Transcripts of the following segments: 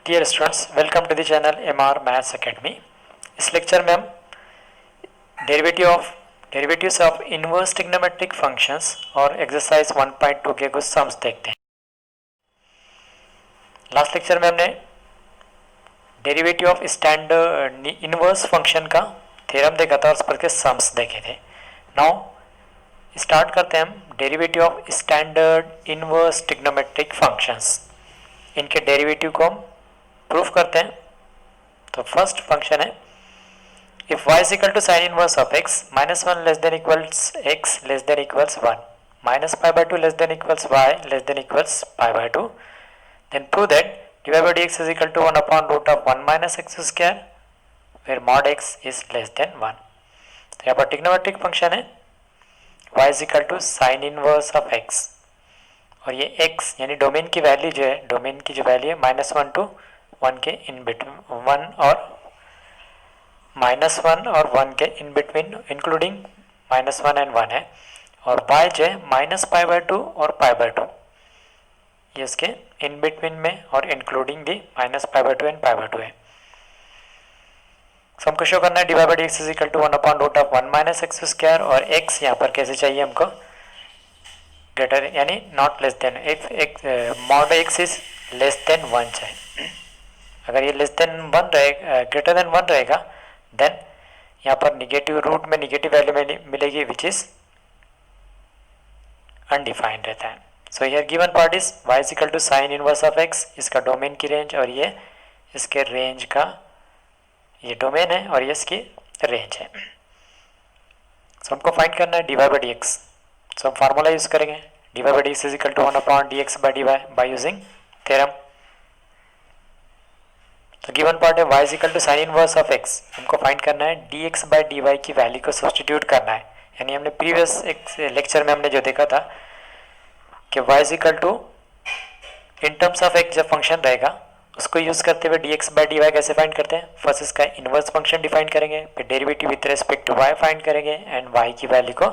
Dear students, welcome to the channel MR maths academy. इस lecture में हम derivatives of inverse trigonometric functions और exercise 1.2 के कुछ सम्स देखते हैं। लास्ट लेक्चर में हमने derivative of standard inverse function का थ्योरम देखा था और उस पर के सम्स देखे थे। नाउ स्टार्ट करते हैं हम derivative of standard inverse trigonometric functions. इनके डेरिवेटिव को हम प्रूफ करते हैं। तो फर्स्ट फंक्शन है if y is equal to sine inverse of x minus one less than equals x less than equals one minus pi by two less than equals y less than equals pi by two, then prove that dy by dx is equal to one upon root of one minus x square where mod x is less than one. तो यहाँ पर trigonometric function है y is equal to sine inverse of x और ये x यानी domain की value जो है, डोमेन की जो वैल्यू है माइनस वन टू वन के इन बिटवीन वन और माइनस वन और वन के in between including minus one and one है, और y जो है माइनस पाई बाय टू और पाई बाय टू ये इसके इन बिटवीन में और including the minus pi by two and pi by two है। सो हमको शो करना है d y by D x is equal to one upon root of one minus x square और x यहाँ पर कैसे चाहिए हमको ग्रेटर यानी not less than, if mod x is less than one चाहिए। अगर ये लेस देन वन रहेगा, ग्रेटर देन वन रहेगा, देन यहाँ पर निगेटिव रूट में निगेटिव वैल्यू मिलेगी विच इज अनडिफाइंड रहता है। So here given part is y is equal to sine inverse of x, इसका डोमेन की रेंज और ये इसके रेंज का, ये डोमेन है और ये इसकी रेंज है। सो हमको फाइंड करना है d y by D x. So हम फार्मूला यूज करेंगे d y by D x is equal to one upon d x by d y by using theorem. तो गिवन पार्ट है y is equal to sine inverse of x, हमको find करना है dx by d y की value को substitute करना है। यानी हमने प्रीवियस एक लेक्चर में हमने जो देखा था कि y is equal to in terms of x जब फंक्शन रहेगा उसको यूज करते हुए dx बाई डी वाई कैसे फाइंड करते हैं, फर्स्ट इसका इनवर्स फंक्शन डिफाइन करेंगे, फिर derivative with respect to y find करेंगे एंड y की वैल्यू को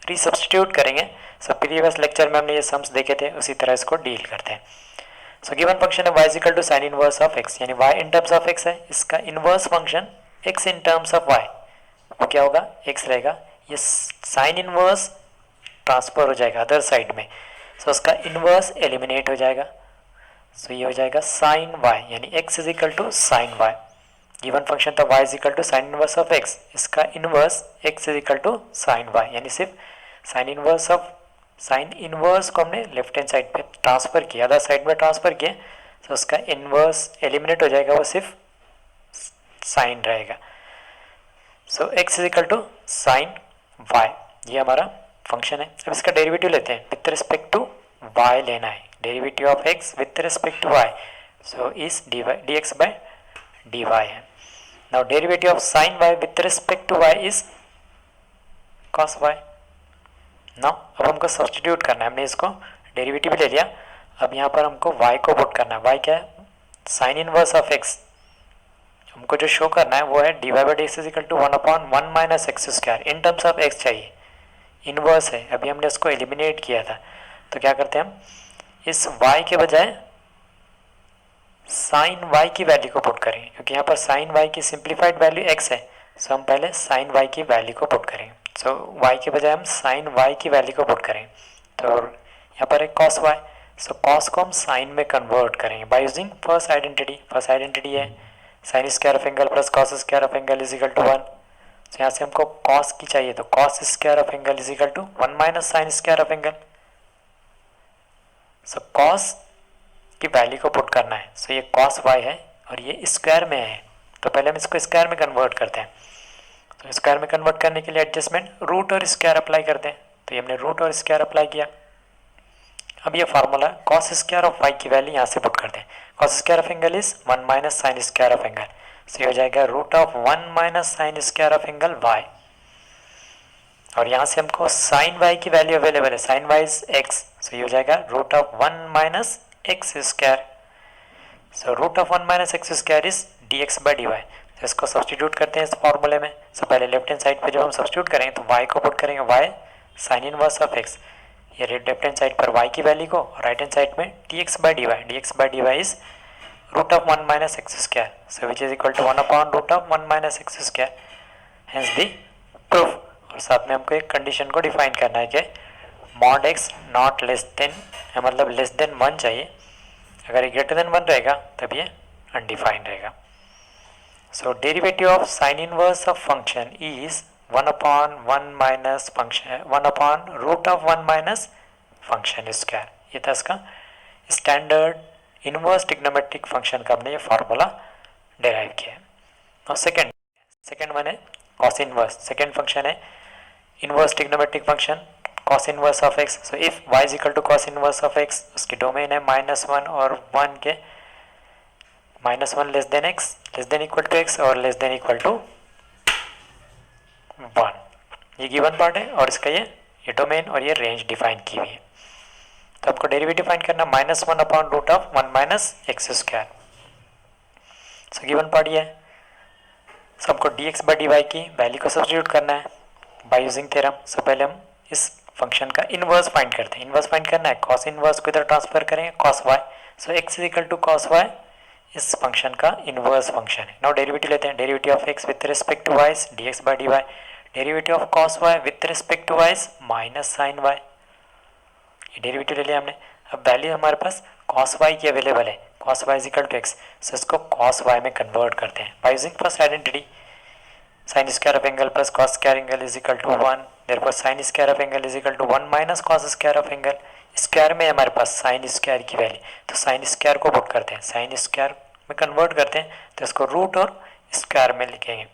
रीसब्सटीट्यूट करेंगे। सो प्रीवियस लेक्चर में हमने ये सम्स देखे थे, उसी तरह इसको डील करते हैं। सो गिवन फंक्शन है y is equal to sine inverse of x, यानी y in terms of x है, इसका inverse function x in terms of y वो क्या होगा, x रहेगा। ये साइन इनवर्स ट्रांसफर हो जाएगा अदर साइड में, सो उसका इनवर्स एलिमिनेट हो जाएगा। सो ये हो जाएगा साइन y यानी x is equal to sine y। Given function था y is equal to sine inverse of x, इसका inverse x is equal to sine y, यानी सिर्फ साइन इनवर्स को हमने लेफ्ट हैंड साइड पे ट्रांसफर किया, other side में transfer किया, तो उसका इनवर्स एलिमिनेट हो जाएगा, वो सिर्फ साइन रहेगा। So x is equal to sine y, ये हमारा फंक्शन है। अब इसका डेरिवेटिव लेते हैं, विथ रिस्पेक्ट टू y लेना है, derivative of x with respect to y, so इस d x by d y है। Now derivative of sine y with respect to y is cos y। Now अब हमको substitute करना है, हमने इसको डेरिवेटिव ले लिया, अब यहाँ पर हमको y को पुट करना है। y क्या है, साइन इनवर्स ऑफ x, हमको जो शो करना है वो है d y by D x is equal to one upon one minus x square, in terms of x चाहिए, इनवर्स है, अभी हमने इसको एलिमिनेट किया था। तो क्या करते हैं हम, इस y के बजाय साइन y की वैल्यू को पुट करेंगे, क्योंकि यहाँ पर साइन y की सिंप्लीफाइड वैल्यू x है, सो हम पहले साइन y की वैल्यू को पुट करेंगे। सो y के बजाय हम साइन y की वैल्यू को पुट करेंगे, तो यहाँ पर है कॉस y, सो कॉस को हम साइन में कन्वर्ट करेंगे by using first identity. First identity है sine square of angle plus cos square of angle is equal to one. तो यहाँ से हमको कॉस की चाहिए, तो cos square of angle is equal to one minus sine square of angle. So cos की value को पुट करना है, सो ये कॉस y है और ये स्क्वायर में है, तो पहले हम इसको स्क्वायर में कन्वर्ट करते हैं। तो स्क्वायर में कन्वर्ट करने के लिए एडजस्टमेंट रूट और स्क्वायर अप्लाई करते हैं, तो ये हमने रूट और स्क्वायर अप्लाई किया। अब ये formula cos square of y की वैल्यू यहाँ से पुट करते हैं, cos square of angle is one minus sine square of angle, so ये हो जाएगा root of one minus sine square of angle y, और यहाँ से हमको साइन y की वैल्यू अवेलेबल है, sine y is x, so ये हो जाएगा root of one minus x square, so root of one minus x square is d x by d y. तो इसको सब्सटीट्यूट करते हैं इस फॉर्मूले में। सो पहले लेफ्ट हैंड साइड पे जब हम सब्सटीट्यूट करेंगे तो y को पुट करेंगे, y sine inverse of x, ये लेफ्ट हैंड साइड पर y की वैल्यू को, राइट हैंड साइड में d x by d y is root of 1 minus x square, so which is equal to 1 upon root of 1 minus x square, hence the proof. और साथ में हमको एक condition को define करना है कि mod x not less then, मतलब लेस देन 1 चाहिए, अगर ये ग्रेटर देन 1 रहेगा तब ये अनडिफाइंड रहेगा। So derivative of sine inverse of function is 1 upon 1 minus function 1 upon root of 1 minus function square, ये था इसका स्टैंडर्ड इनवर्स ट्रिग्नोमेट्रिक फंक्शन का हमने ये फार्मूला डेराइव किया है। और सेकेंड वन है कॉस इनवर्स, सेकेंड फंक्शन है inverse trigonometric function cos inverse of x। So if y is equal to cos inverse of x, उसकी डोमेन है -1 और 1 के, -1 less than x, less than equal to x और less than equal to 1, ये given part है और इसका ये डोमेन और ये रेंज डिफाइन की हुई है। तो आपको डेरिवेटिव फाइंड करना -1 upon root of 1 minus x square. So given part ये है, सो आपको dx बाई dy की वैल्यू को सब्स्टिट्यूट करना है बाय यूजिंग थ्योरम। सो पहले हम इस फंक्शन का इनवर्स फाइंड करते हैं। इनवर्स फाइंड करना है, कॉस इनवर्स को इधर ट्रांसफर करेंगे cos y, so x is equal to cos y इस फंक्शन का इनवर्स फंक्शन है। नाउ डेरिवेटिव लेते हैं, derivative of x with respect to y dx by dy, derivative of cos y with respect to y minus sine y, ये derivative ले लिया हमने। अब वैल्यू हमारे पास cos y की अवेलेबल है, cos y is equal to x, so इसको cos y में कन्वर्ट करते हैं by using first identity, sin square of angle plus cos square angle is equal to 1, therefore sin square of angle is equal to 1 minus cos square of angle. Square में हमारे पास sin square की value, तो sin square को put करते हैं, sin square में convert करते हैं तो इसको रूट और स्क्वायर में लिखेंगे।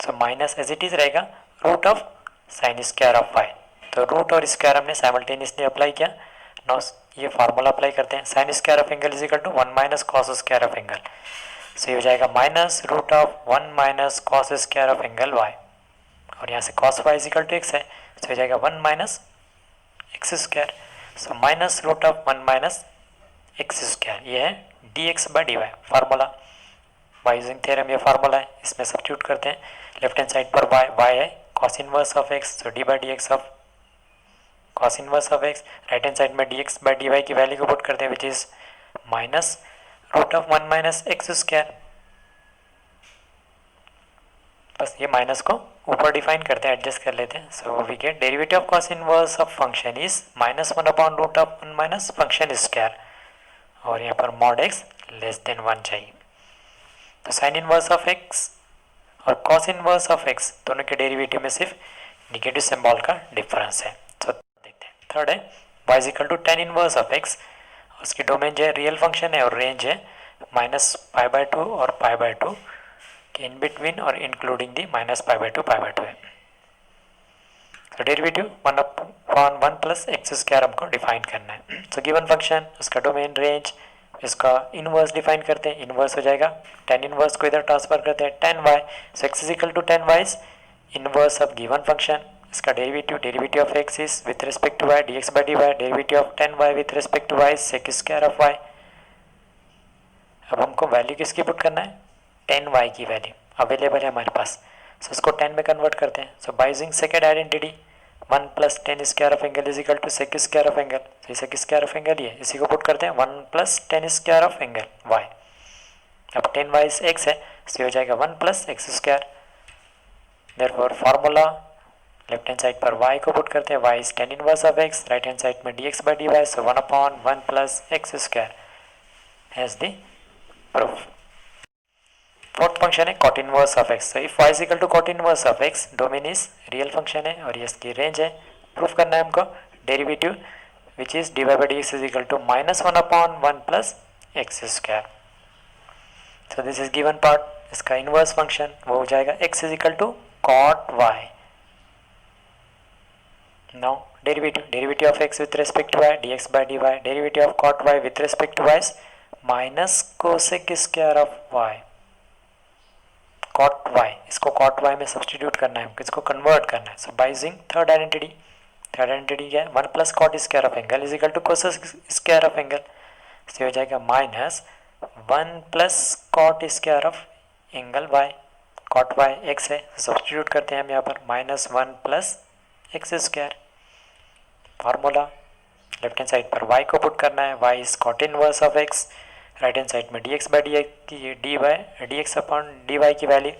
So minus as it is रहेगा root of sin square of y, तो रूट और स्क्वायर हमने साइमल्टेनियसली अप्लाई किया। नाउ ये फार्मूला अप्लाई करते हैं, sin square of angle is equal to 1 minus cos square of angle, so ये हो जाएगा minus root of 1 minus cos square of angle y, और यहाँ से cos y is equal to x है, सो हो जाएगा 1 minus x square, so minus root of 1 minus x square, ये है dx by dy formula by using theorem, ये formula है, इसमें सब्स्टिट्यूट करते हैं। लेफ्ट हैंड साइड पर y है cos inverse of x, so d by D x of cos inverse of x, right hand side में dx बाई dy की value को पुट करते हैं which is minus root of 1 minus x square, बस ये minus को ऊपर define करते हैं, एडजस्ट कर लेते हैं। So we get derivative of cos inverse of function is -1 upon root of 1 minus function square, और यहाँ पर मॉड x लेस देन 1 चाहिए। तो साइन इनवर्स ऑफ x और cos इनवर्स ऑफ x दोनों के डेरिवेटिव में सिर्फ निगेटिव सिंबल का डिफरेंस है। तो देखते हैं, थर्ड है y is equal to tan inverse of x, उसकी डोमेन जो है रियल फंक्शन है और रेंज है -π/2 और π/2 के इन बिटवीन और इंक्लूडिंग दी -π/2 है। तो derivative 1 upon 1 plus x square हमको डिफाइन करना है। सो गिवन फंक्शन, उसका डोमेन रेंज, इसका इनवर्स डिफाइन करते हैं, इनवर्स हो जाएगा tan इनवर्स को इधर ट्रांसफर करते हैं tan y, so x is equal to tan y inverse of given function, इसका derivative of x is with respect to y dx by dy, derivative of tan y with respect to y sec square of y। अब हमको value किसकी put करना है, tan y की value available है हमारे पास, सो इसको tan में कन्वर्ट करते हैं। So by using second identity 1 plus tan square of angle is equal to sec square of angle, तो sec स्क्वायर ऑफ एंगल ये इसी को पुट करते हैं 1 plus tan square of angle y। अब tan y x है, so हो जाएगा 1 plus x square, therefore formula left hand side पर y को पुट करते हैं, y is tan inverse of x, right hand side में dx by dy, so 1 upon 1 plus x square has the proof. Fourth function है cot inverse of x, so if y is equal to cot inverse of x, domain is real function है और ये इसकी range है। Proof करना है हमको derivative which is dy by dx is equal to -1 upon 1 plus x square. So this is given part, इसका inverse function वो हो जाएगा x is equal to cot y। Now derivative of x with respect to y dx by dy, derivative of cot y with respect to y minus cosec square of y cot y, इसको cot y में substitute करना है, इसको convert करना है। So by using third identity क्या है, 1 plus cot square of angle is equal to cosec square of angle, से हो जाएगा minus 1 plus cot square of angle y, cot y x है, सब्स्टिट्यूट करते हैं हम यहाँ पर -1 plus x square. Formula left hand side पर y को पुट करना है, y is cot inverse of x, right hand side में dx by D x upon d y की value,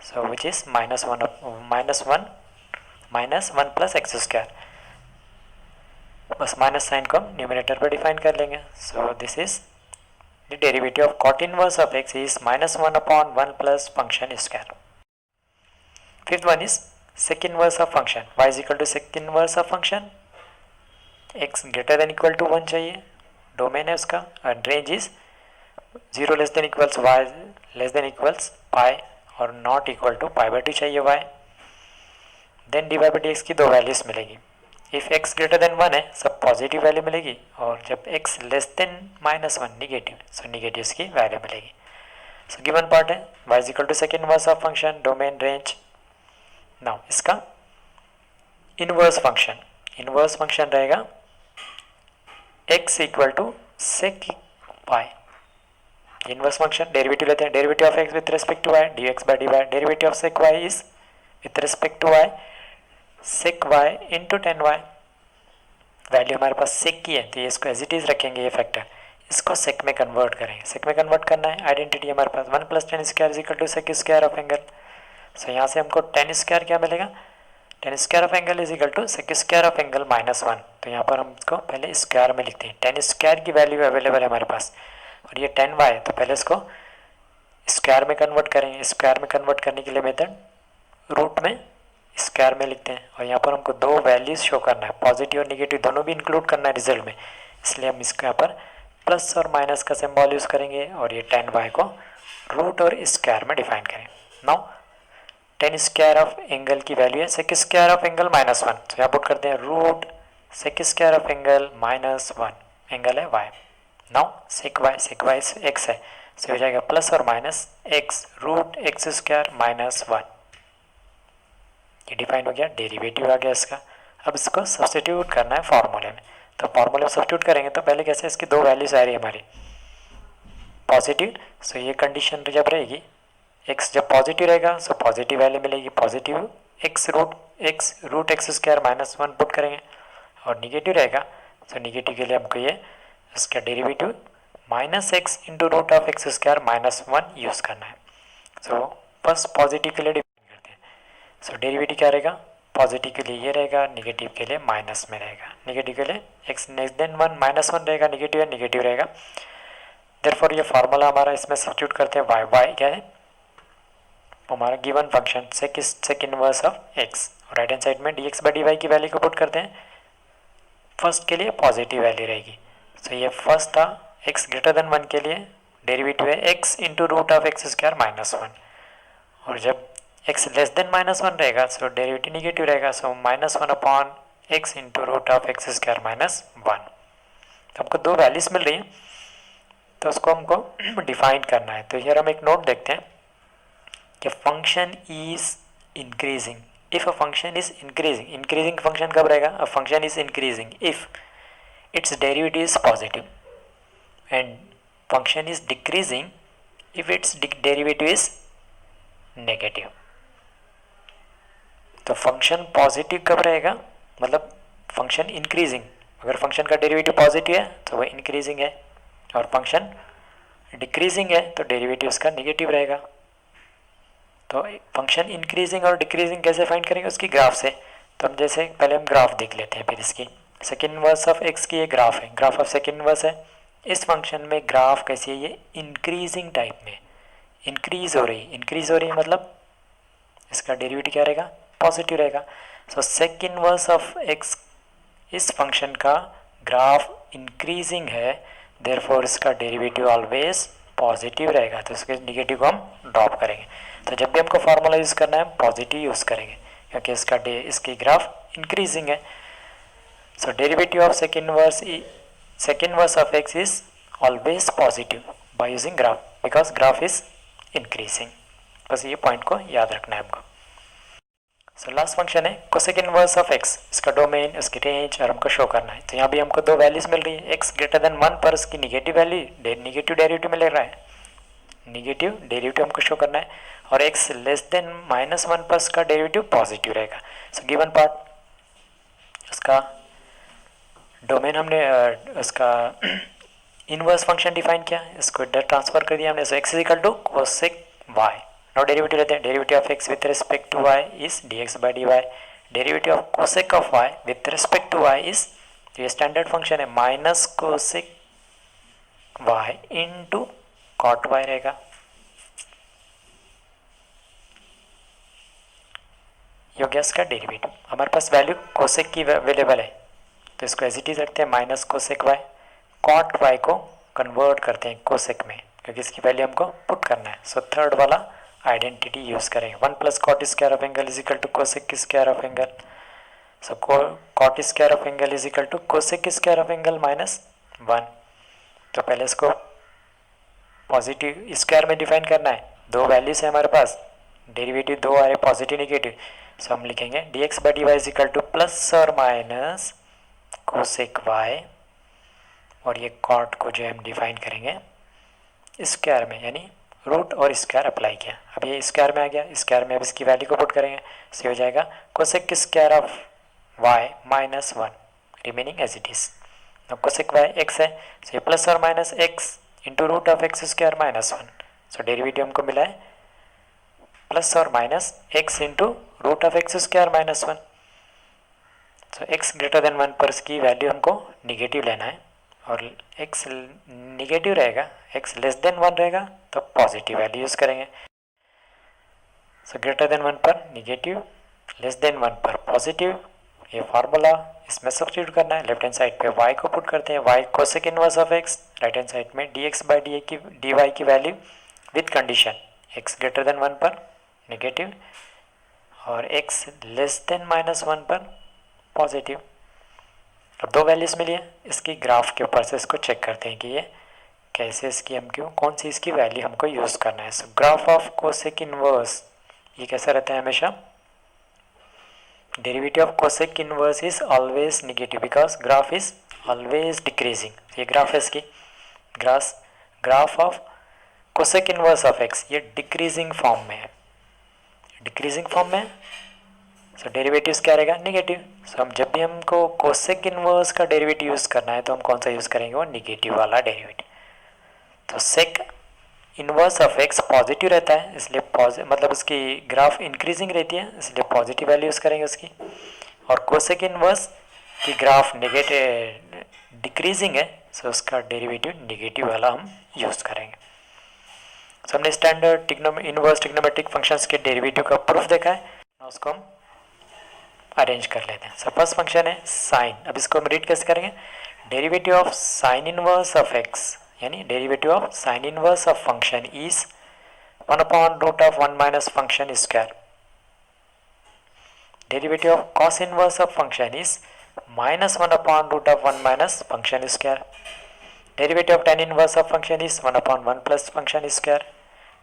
so which is minus one plus x square, बस minus sine को हम numerator पर डिफाइन कर लेंगे. So this is the derivative of cot inverse of x is minus one upon one plus function square. Fifth one is sec inverse of function y is equal to sec inverse of function x greater than equal to 1 चाहिए, domain है उसका, and range is 0 less than equals y less than equals pi और not equal to pi by 2 चाहिए y. Then d y by D x की दो values मिलेगी. If x greater than 1 है सब पॉजिटिव वैल्यू मिलेगी, और जब x less than minus one negative, so negative की वैल्यू मिलेगी. सो गिवन पार्ट है y is equal to second inverse of function domain range. Now इसका इनवर्स फंक्शन रहेगा x equal to sec pi. Inverse function derivative लेते हैं, derivative of x with respect to y dx by d y, derivative of sec y is with respect to y sec y into tan y. Value हमारे पास सेक की है तो ये इसको as it is रखेंगे, ये फैक्टर इसको सेक में कन्वर्ट करेंगे. सेक में कन्वर्ट करना है, आइडेंटिटी हमारे पास one plus tan square is equal to sec square of angle. So यहाँ से हमको टेन स्क्वायर क्या मिलेगा, tan square of angle is equal to sec square of angle minus one. तो यहाँ पर हम इसको पहले स्क्वायर में लिखते हैं, टेन स्क्वायर की वैल्यू अवेलेबल है हमारे पास, और ये टेन वाई है तो पहले इसको स्क्वायर में कन्वर्ट करेंगे. स्क्वायर में कन्वर्ट करने के लिए मेथड रूट में स्क्वायर में लिखते हैं, और यहाँ पर हमको दो वैल्यूज शो करना है, पॉजिटिव और निगेटिव दोनों भी इंक्लूड करना है रिजल्ट में, इसलिए हम इसको यहाँ पर प्लस और माइनस का सिंबल यूज़ करेंगे और ये टेन वाई को रूट और स्क्वायर में डिफाइन करें. Now tan square of angle की वैल्यू है sec square of angle minus one, तो यहाँ पुट करते हैं root sec square of angle minus one, angle है y. Now sec y x है, सो हो जाएगा प्लस और minus x root x square minus one. ये डिफाइन हो गया, डेरिवेटिव आ गया इसका. अब इसको सब्स्टिट्यूट करना है फार्मूले में, तो फार्मूले में सब्स्टिट्यूट करेंगे तो पहले कैसे इसकी दो वैल्यूज आ रही है हमारी पॉजिटिव, सो ये कंडीशन जब रहेगी x जब पॉजिटिव रहेगा सो पॉजिटिव वैल्यू मिलेगी, positive x root x square minus one put करेंगे, और निगेटिव रहेगा सो निगेटिव के लिए हमको ये इसका derivative minus x into root of x square minus one use करना है. सो फर्स्ट पॉजिटिव के लिए डिफाइन करते हैं. सो डेरिवेटिव क्या रहेगा, पॉजिटिव के लिए ये रहेगा, निगेटिव के लिए माइनस में रहेगा. निगेटिव के लिए x less than one minus one रहेगा, निगेटिव है निगेटिव रहेगा. देयरफॉर ये फार्मूला हमारा इसमें सब्स्टिट्यूट करते हैं, वाई क्या है हमारा given function sec inverse of x, और राइट हैंड साइड में d x by d y की वैल्यू को पुट करते हैं. फर्स्ट के लिए पॉजिटिव वैल्यू रहेगी, सो ये फर्स्ट था एक्स ग्रेटर देन वन के लिए डेरिवेटिव है x into root of x square minus one, और जब x less than minus one रहेगा सो डेरिवेटिव निगेटिव रहेगा, so minus one upon x into root of x square minus one. तो हमको दो वैल्यूज मिल रही हैं तो उसको हमको डिफाइन करना है. तो here हम एक नोट देखते हैं कि function is increasing. If a function is increasing function कब रहेगा, a function is increasing if it's derivative is positive, and function is decreasing if it's derivative is negative. तो फंक्शन पॉजिटिव कब रहेगा, मतलब फंक्शन इंक्रीजिंग, अगर function का derivative positive है तो वह इंक्रीजिंग है, और फंक्शन डिक्रीजिंग है तो डेरिवेटिव उसका नेगेटिव रहेगा. तो फंक्शन इंक्रीजिंग और डिक्रीजिंग कैसे फाइंड करेंगे, उसकी ग्राफ से. तो हम जैसे पहले हम ग्राफ देख लेते हैं, फिर इसकी सेकंड इनवर्स ऑफ एक्स की ये ग्राफ है, ग्राफ ऑफ सेकंड इनवर्स है. इस फंक्शन में ग्राफ कैसी है, ये इंक्रीजिंग टाइप में इंक्रीज हो रही है, मतलब इसका डेरिवेटिव क्या रहेगा, पॉजिटिव रहेगा. सो सेक इनवर्स ऑफ एक्स इस फंक्शन का ग्राफ इंक्रीजिंग है, देयरफॉर इसका डेरिवेटिव ऑलवेज पॉजिटिव रहेगा, तो इसके निगेटिव को हम ड्रॉप करेंगे. तो जब भी हमको फार्मूला यूज़ करना है पॉजिटिव यूज़ करेंगे क्योंकि इसकी ग्राफ इंक्रीजिंग है. So derivative of sec inverse of x is always positive by using graph, because graph is increasing. बस ये पॉइंट को याद रखना है हमको. सो लास्ट फंक्शन है कोसेक इनवर्स ऑफ एक्स, इसका डोमेन उसकी रेंज और हमको शो करना है. तो यहाँ भी हमको दो वैल्यूज मिल रही है, एक्स ग्रेटर देन वन पर उसकी निगेटिव वैल्यू निगेटिव डेरिवेटिव मिल रहा है, निगेटिव डेरिवेटिव हमको शो करना है, और x less than minus one पर उसका डेरिवेटिव पॉजिटिव रहेगा. सो गिवन पार्ट उसका डोमेन हमने उसका इनवर्स फंक्शन डिफाइन किया, इसको इधर ट्रांसफर कर दिया हमने, so x is equal to cosec y. Now derivative लेते हैं, derivative of x with respect to y is d x by d y, derivative of cosec of y with respect to y is, ये standard function है, minus cosec y into cot y रहेगा। ये हो गया इसका derivative. हमारे पास value cosec की अवेलेबल है, तो इसको एज इट इज रखते हैं, minus cosec Y, cot Y को कन्वर्ट करते हैं कोसेक में, क्योंकि इसकी वैल्यू हमको पुट करना है। सो थर्ड वाला आइडेंटिटी यूज करेंगे, 1 plus cot square of angle is equal to cosec square of angle. So cot square of angle is equal to cosec square of angle minus 1। तो पहले इसको positive square में define करना है, दो values है हमारे पास, डेरिवेटिव दो आ रहे पॉजिटिव नेगेटिव, सो हम लिखेंगे d x by d y is equal to plus और माइनस कोसेक वाई, और ये कॉट को जो हम डिफाइन करेंगे स्क्वायर में, यानी रूट और स्क्वायर अप्लाई किया, अब ये स्क्वायर में आ गया, स्क्वायर में अब इसकी वैल्यू को पुट करेंगे, सो हो जाएगा cosec square of y minus 1 remaining as it is. अब कोसेक वाई एक्स है, सो ये प्लस और minus x into root of x square minus 1, so derivative हमको मिला है प्लस और minus x into root of x square minus 1। So x greater than 1 पर इसकी वैल्यू हमको निगेटिव लेना है, और x निगेटिव रहेगा, x लेस देन 1 रहेगा तो पॉजिटिव वैल्यू यूज़ करेंगे। सो ग्रेटर देन 1 पर निगेटिव, लेस देन 1 पर पॉजिटिव, ये फार्मूला इसमें सब्स्टिट्यूट करना है। लेफ्ट हैंड साइड पे y को पुट करते हैं, y cosec inverse of x, right hand side में dx बाई dy की value with condition x greater than 1 पर नेगेटिव और x लेस देन माइनस 1 पर पॉजिटिव। अब दो वैल्यूज मिली है, इसकी ग्राफ के ऊपर से इसको चेक करते हैं कि ये कैसे इसकी हम क्यों कौन सी इसकी वैल्यू हमको यूज़ करना है। सो ग्राफ ऑफ कोसेक इनवर्स ये कैसा रहता है हमेशा, derivative of cosec inverse is always negative because graph is always decreasing. ये ग्राफ है इसकी, graph of cosec inverse of x ये डिक्रीजिंग फॉर्म में है, डिक्रीजिंग फॉर्म में, सो डेरिवेटिव्स क्या रहेगा नेगेटिव। सो हम जब भी हमको कोसेक इनवर्स का डेरिवेटिव यूज़ करना है तो हम कौन सा यूज़ करेंगे, वो नेगेटिव वाला डेरिवेटिव। तो sec inverse of x positive रहता है, इसलिए मतलब उसकी ग्राफ इंक्रीजिंग रहती है, इसलिए पॉजिटिव वैल्यू यूज़ करेंगे उसकी। और कोसेक इनवर्स की ग्राफ नेगेटिव डिक्रीजिंग है, सो उसका डेरिवेटिव नेगेटिव वाला हम यूज़ करेंगे। सो हमने स्टैंडर्ड इनवर्स ट्रिग्नोमेट्रिक फंक्शंस के डेरिवेटिव का प्रूफ देखा है, उसको हम अरेंज कर लेते हैं। सो फर्स्ट फंक्शन है साइन, अब इसको हम रीड कैसे करेंगे, derivative of sine inverse of x, यानी derivative of sine inverse of function is 1 upon root of 1 minus function square, derivative of cos inverse of function is minus 1 upon root of 1 minus function square, derivative of tan inverse of function is 1 upon 1 plus function square,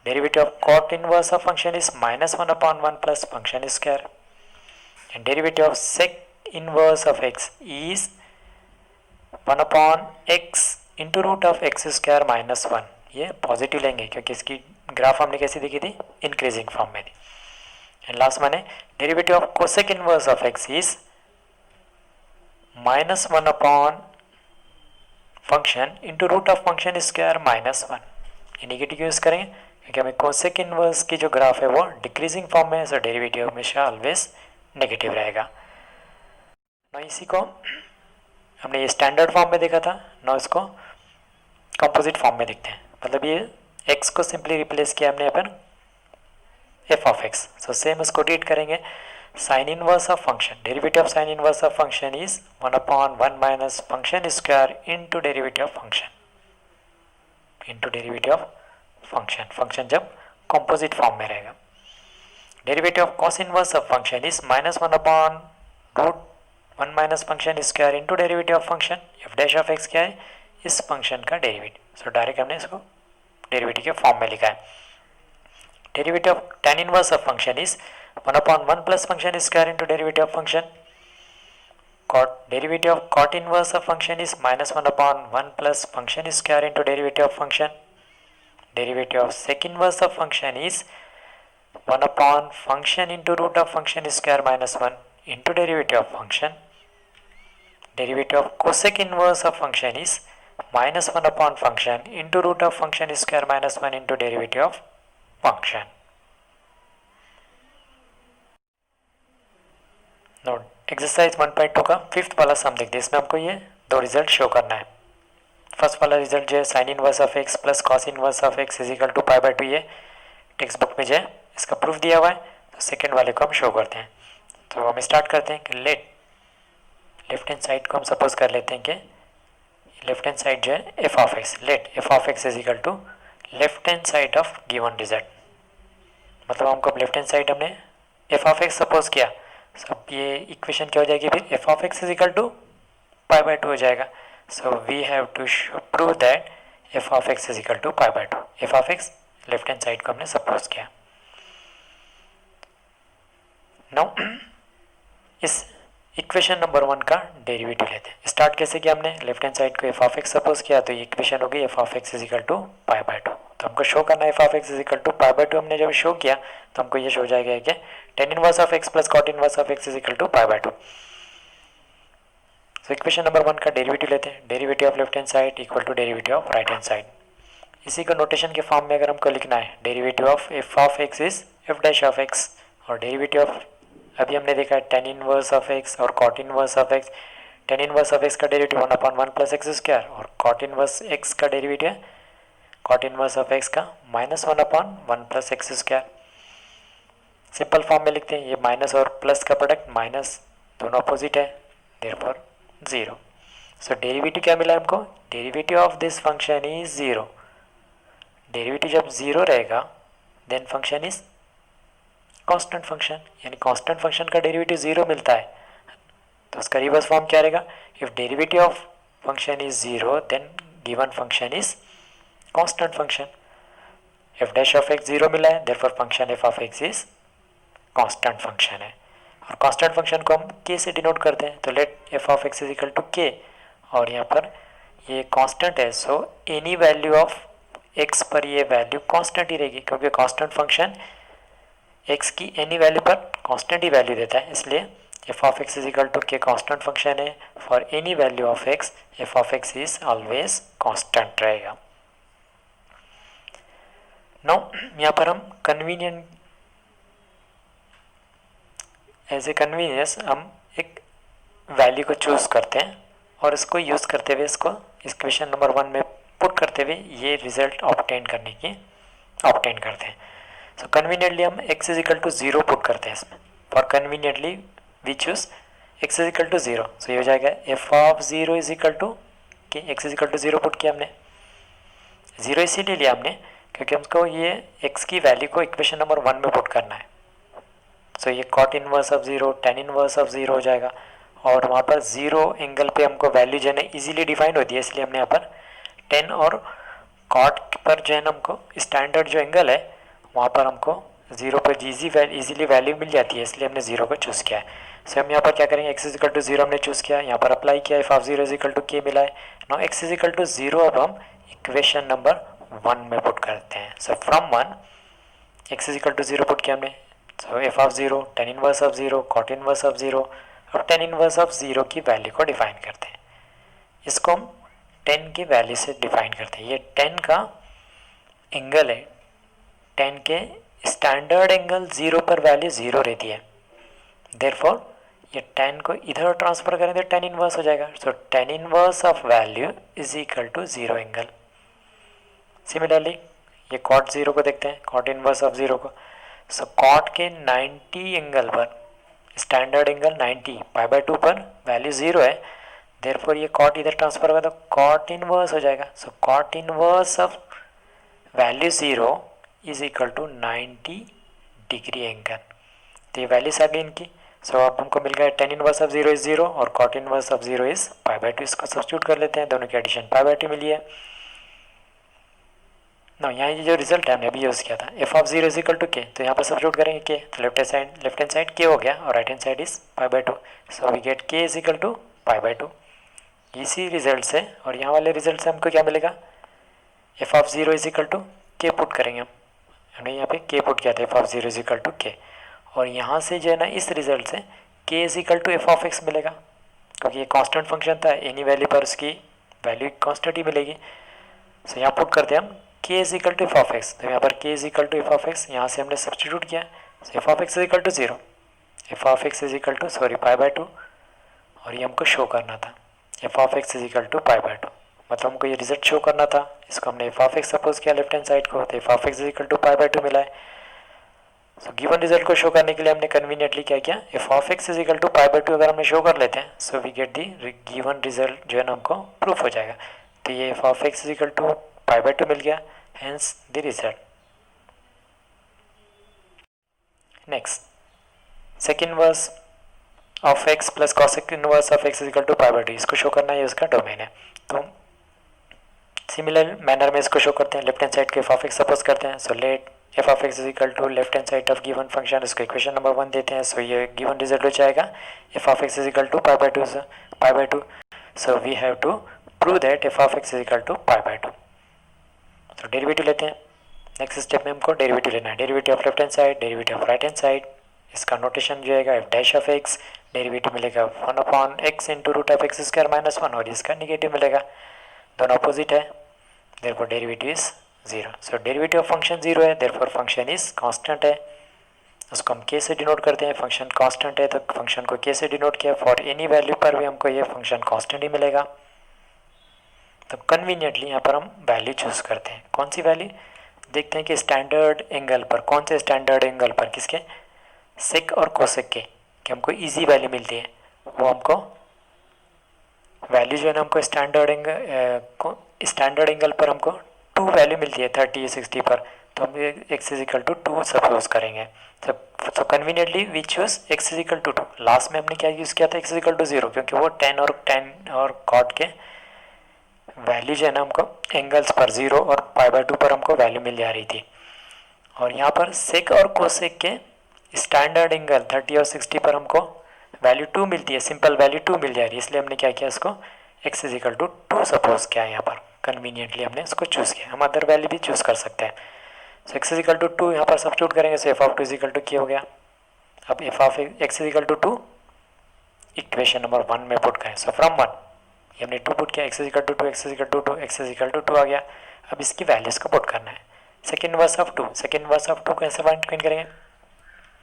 derivative of cot inverse of function is minus 1 upon 1 plus function square, and derivative of sec inverse of x is 1 upon x into root of x square minus 1। ये positive लेंगे क्योंकि इसकी graph हमने कैसी देखी थी, increasing form में थी। एंड लास्ट वन है derivative of cosec inverse of x is minus 1 upon function into root of function square minus 1। ये नेगेटिव यूज करेंगे क्योंकि हमें कोसेक इनवर्स की जो ग्राफ है वो डिक्रीजिंग फॉर्म में है, सो डेरिवेटिव हमेशा ऑलवेज नेगेटिव रहेगा। ना इसी को हमने ये स्टैंडर्ड फॉर्म में देखा था, ना इसको कंपोजिट फॉर्म में देखते हैं, मतलब ये x को सिंपली रिप्लेस किया हमने अपन f of x। So same इसको रीड करेंगे, sine inverse of function, derivative of sine inverse of function is 1 upon 1 minus function square into derivative of function, into derivative of function, function जब composite form में रहेगा। Derivative of cos inverse of function is minus 1 upon root 1 minus function square into derivative of function, f dash of x क्या है, इस function का derivative. So direct हमने इसको derivative के फॉर्म में लिखा है। Derivative of tan inverse of function is 1 upon 1 plus function square into derivative of function, derivative of cot inverse of function is minus 1 upon 1 plus function square into derivative of function, derivative of sec inverse of function is 1 upon function into root of function square minus 1 into derivative of function, derivative of cosec inverse of function is minus one upon function into root of function square minus one into derivative of function. Note exercise 1.2 का fifth वाला sum देखते हैं। इसमें हमको ये दो result show करना है। फर्स्ट वाला रिजल्ट जो है sine inverse of x plus cos inverse of x is equal to pi by two, ये टेक्स्ट बुक में जो है इसका प्रूफ दिया हुआ है। तो सेकेंड वाले को हम शो करते हैं। तो हम स्टार्ट करते हैं कि लेफ्ट हैंड साइड को हम सपोज कर लेते हैं कि लेफ्ट हैंड साइड जो है f of x, let f of x is equal to left hand side of given result. मतलब हमको लेफ्ट हैंड साइड हमने एफ ऑफ एक्स सपोज किया, सब ये इक्वेशन क्या हो जाएगी फिर f of x is equal to pi by two हो जाएगा। So we have to prove that f of x is equal to pi by two. F of x left hand side को हमने suppose किया। Now इस equation number 1 का derivative लेते हैं। Start कैसे किया हमने, लेफ्ट हैंड साइड को एफ ऑफ एक्स सपोज किया, तो ये इक्वेशन हो गई f of x is equal to pi by two. तो हमको शो करना है f of x is equal to pi by two. हमने जब शो किया तो हमको ये शो हो जाएगा कि tan inverse of x plus cot inverse of x is equal to pi by two. तो इक्वेशन नंबर 1 का डेरिवेटिव लेते हैं। Derivative of left hand side equal to derivative of right hand side. इसी को notation के form में अगर हमको लिखना है, derivative of f of x is f dash of x, और डेरिवेटिव ऑफ अभी हमने देखा है टेन इनवर्स ऑफ एक्स और cot inverse of x. Tan inverse of x का derivative 1 upon 1 plus x square, और कॉट इनवर्स एक्स का derivative है कॉट इनवर्स ऑफ एक्स का minus 1 upon 1 plus x square. Simple form में लिखते हैं, ये माइनस और प्लस का प्रोडक्ट माइनस, दोनों अपोजिट है, देयरफॉर जीरो। सो डेरिवेटिव क्या मिला हमको, derivative of this function is zero. Derivative जब जीरो रहेगा then function is constant function, यानी कांस्टेंट फंक्शन का डेरिवेटिव जीरो मिलता है। तो उसका रिवर्स फॉर्म क्या रहेगा, if derivative of function is zero then given function is constant function. F dash of x zero मिला है, therefore function f of x is constant function है। और कांस्टेंट फंक्शन को हम के से डिनोट करते हैं, तो let f of x is equal to k, और यहाँ पर ये कांस्टेंट है, so any value of x पर ये वैल्यू कांस्टेंट ही रहेगी, क्योंकि कांस्टेंट फंक्शन एक्स की एनी वैल्यू पर कांस्टेंट ही वैल्यू देता है, इसलिए f of x is equal to k constant function है। For any value of x f of x is always constant रहेगा। नाउ यहाँ पर हम कन्वीनियंट एज ए कन्वीनियंस हम एक वैल्यू को चूज करते हैं और इसको यूज़ करते हुए इसको इक्वेशन नंबर 1 में पुट करते हुए ये रिजल्ट ऑब्टेन करते हैं। सो कन्वीनियंटली हम x is equal to zero put करते हैं इसमें। For conveniently we choose x is equal to zero, so ये हो जाएगा f of zero is equal to कि x is equal to zero put किया हमने। जीरो इसीलिए लिया हमने क्योंकि हमको ये x की वैल्यू को इक्वेशन नंबर 1 में पुट करना है। सो ये cot inverse of zero tan inverse of zero हो जाएगा, और वहाँ पर जीरो एंगल पे हमको वैल्यू जो है ना ईजिली डिफाइन होती है, इसलिए हमने यहाँ पर टेन और कॉट पर जो है ना हमको स्टैंडर्ड जो एंगल है वहाँ पर हमको जीरो पर इजीली वैल्यू मिल जाती है, इसलिए हमने जीरो को चूज़ किया है। सो हम यहाँ पर क्या करेंगे, x is equal to zero हमने चूज़ किया, यहाँ पर अप्लाई किया, f of zero is equal to k मिला है। Now x is equal to zero अब हम इक्वेशन नंबर 1 में पुट करते हैं। So from 1 x is equal to zero put किया हमने, so f of zero tan inverse of zero cot inverse of zero, और टेन इनवर्स ऑफ जीरो की value को डिफाइन करते हैं। इसको हम 10 की वैल्यू से डिफाइन करते हैं। ये 10 का एंगल है, 10 के स्टैंडर्ड एंगल जीरो पर वैल्यू जीरो रहती है, देयरफॉर ये 10 को इधर ट्रांसफर करें तो 10 इनवर्स हो जाएगा। So 10 inverse of value is equal to zero angle. Similarly ये कॉट जीरो को देखते हैं, कॉट इनवर्स ऑफ जीरो को। सो कॉट के 90 एंगल पर स्टैंडर्ड एंगल 90 पाई बाय 2 पर वैल्यू जीरो है, देयरफॉर ये कॉट इधर ट्रांसफर होगा तो कॉट इनवर्स हो जाएगा। So cot inverse of value zero is equal to 90 degree angle. तो ये वैल्यूज आ गई इनकी। सो अब हमको मिल गया tan inverse of zero is zero और cot inverse of zero is pi by 2। इसको सब्स्टिट्यूट कर लेते हैं, दोनों की एडिशन पाई बाय 2 मिली है। ना यहाँ ये जो रिजल्ट है हमने अभी यूज़ किया था f of zero is equal to k, तो यहाँ पर सब्स्टिट्यूट करेंगे के, तो लेफ्ट हैंड साइड के हो गया और right hand side is pi by 2। So we get k is equal to pi by 2। इसी रिजल्ट से और यहाँ वाले रिजल्ट से हमको क्या मिलेगा, f of zero is equal to k put करेंगे हमने यहाँ पे के पुट किया था f of zero is equal to k, और यहाँ से जो है ना इस रिजल्ट से k is equal to f of x मिलेगा, क्योंकि ये कांस्टेंट फंक्शन था, एनी वैल्यू पर उसकी वैल्यू कॉन्स्टेंट ही मिलेगी। सो यहाँ पुट करते हैं हम k is equal to f of x, तो यहाँ पर k is equal to f of x यहाँ से हमने सब्सटीट्यूट किया। So f of x is equal to 0, f of x is equal to pi by 2, और ये हमको शो करना था f of x is equal to pi by 2, मतलब हमको ये रिजल्ट शो करना था। इसको हमने एफ ऑफ एक्स सपोज किया लेफ्ट हैंड साइड को, तो f of x is equal to pi by 2 मिला है। सो गिवन रिजल्ट को शो करने के लिए हमने कन्वीनियंटली क्या किया, f of x is equal to pi by 2 अगर हमने शो कर लेते हैं, so we get the given result जो है ना हमको प्रूफ हो जाएगा। तो ये f of x is equal to pi by 2 मिल गया, hence the result. Next, second inverse of x plus cosec inverse of x is equal to pi by 2, इसको शो करना है, उसका डोमेन है। तो सिमिलर मैनर में इसको शो करते हैं, लेफ्ट हैंड साइड के एफ ऑफ एक्स सपोज करते हैं। So let f of x is equal to left hand side of given function, इसको इक्वेशन नंबर 1 देते हैं। सो ये गिवन रिजल्ट हो जाएगा f of x is equal to pi by 2। So we have to prove that f of x is equal to pi by 2। तो derivative लेते हैं। Next step में हमको डेरिवेटिव लेना है, derivative of left hand side, derivative of right hand side. इसका notation जो है f dash of x, derivative मिलेगा 1 upon x into root of x square minus 1, और इसका निगेटिव मिलेगा, दोनों अपोजिट है, therefore derivative is 0। So derivative of function 0 है, देयरफॉर फंक्शन इज कांस्टेंट है। उसको हम k से डिनोट करते हैं, फंक्शन कांस्टेंट है तो फंक्शन को k से डिनोट किया। फॉर एनी वैल्यू पर भी हमको ये फंक्शन कांस्टेंट ही मिलेगा। तो कन्वीनियंटली यहाँ पर हम वैल्यू चूज करते हैं, कौन सी वैल्यू देखते हैं कि स्टैंडर्ड एंगल पर, कौन से स्टैंडर्ड एंगल पर, किसके, सेक और कोसेक के, कि हमको इजी वैल्यू मिलती है, वो हमको वैल्यू जो है ना हमको स्टैंडर्ड एंगल पर हमको 2 वैल्यू मिलती है 30 60 पर, तो हम x is equal to 2 suppose करेंगे। तो conveniently we choose x is equal to 2। Last में हमने क्या यूज़ किया था, एक्स इज इक्वल टू 0, क्योंकि वो 10 और कॉट के वैल्यू जो है ना हमको एंगल्स पर 0 और पाई बाय 2 पर हमको वैल्यू मिल जा रही थी। और यहाँ पर सेक और कोसेक के स्टैंडर्ड एंगल 30 और 60 पर हमको वैल्यू 2 मिलती है, सिंपल वैल्यू 2 मिल जा रही है, इसलिए हमने क्या किया, इसको x is equal to 2 suppose किया। यहाँ पर कन्वीनियंटली हमने इसको चूज़ किया, हम अदर वैल्यू भी चूज़ कर सकते हैं। So x is equal to 2 यहाँ पर सब्स्टिट्यूट करेंगे, so f of 2 is equal to क्या हो गया, अब f of x is equal to 2 equation number 1 में पुट करें। सो फ्रॉम 1 ये हमने 2 पुट किया, x is equal to 2, x is equal to 2, x is equal to 2 आ गया। अब इसकी वैल्यूज़ को पुट करना है। Second inverse of 2, second inverse of 2 कैसे फाइंड करेंगे,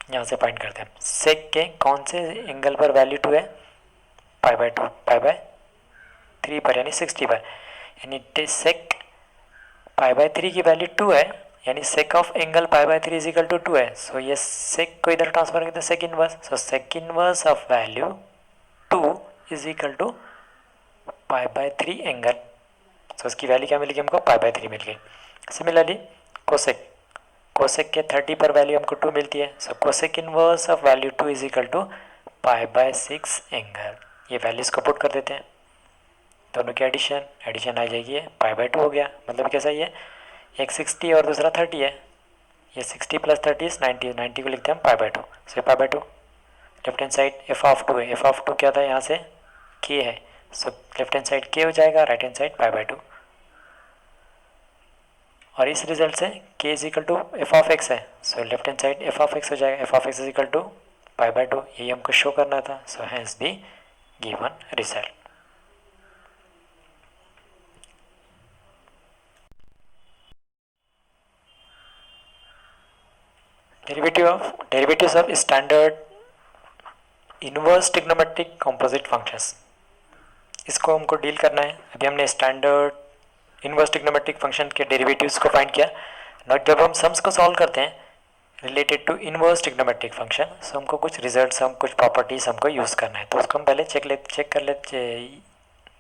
यहाँ से फाइंड करते हैं, सेक के कौन से एंगल पर वैल्यू 2 है, पाई बाय 2, पाई बाय 3 पर, यानी 60 पर, यानी सेक पाई बाय 3 की वैल्यू 2 है, यानी sec of angle pi by 3 is equal to 2 है। सो ये सेक को इधर ट्रांसफर करते हैं sec inverse, so sec inverse of value 2 is equal to pi by 3 angle. So इसकी वैल्यू क्या मिलेगी हमको, पाई बाय 3 मिल गई। सिमिलरली कोसेक, कोसेक के 30 पर वैल्यू हमको 2 मिलती है, so cosec inverse of value 2 is equal to pi by 6 angle. ये वैल्यूज़ को पुट कर देते हैं, दोनों की एडिशन आ जाएगी, है पाई बाय 2 हो गया, मतलब कैसा ये एक 60 और दूसरा 30 है, ये 60 प्लस 30 इज 90, 90 को लिखते हैं हम पाई by 2। So pi by 2 left hand side f of 2 है, एफ ऑफ 2 क्या था यहाँ से के है, so left hand side k हो जाएगा, right hand side pi by 2। और इस रिजल्ट से k is equal to f of x है, so left hand side f of x हो जाएगा, f of x is equal to pi by 2, यही हमको शो करना था। So hence the given result. Derivatives of standard inverse trigonometric composite functions, इसको हमको deal करना है। अभी हमने स्टैंडर्ड इनवर्स ट्रिग्नोमेट्रिक फंक्शन के डेरिवेटिव्स को फाइंड किया। ना जब हम सम्स को सॉल्व करते हैं related to inverse trigonometric function, so हमको कुछ रिजल्ट्स, हम कुछ प्रॉपर्टीज हमको यूज़ करना है, तो उसको हम पहले चेक कर लेते,